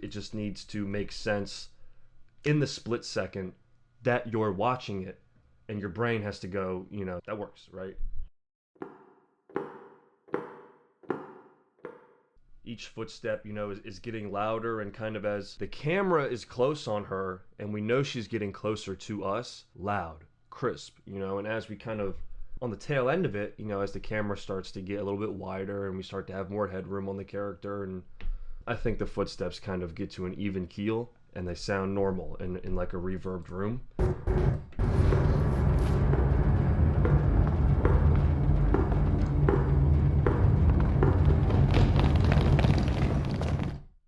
It just needs to make sense in the split second that you're watching it, and your brain has to go, that works, right? Each footstep, is getting louder, and kind of as the camera is close on her and we know she's getting closer to us, loud, crisp, and as we kind of on the tail end of it, as the camera starts to get a little bit wider and we start to have more headroom on the character, and I think the footsteps kind of get to an even keel and they sound normal in like a reverbed room.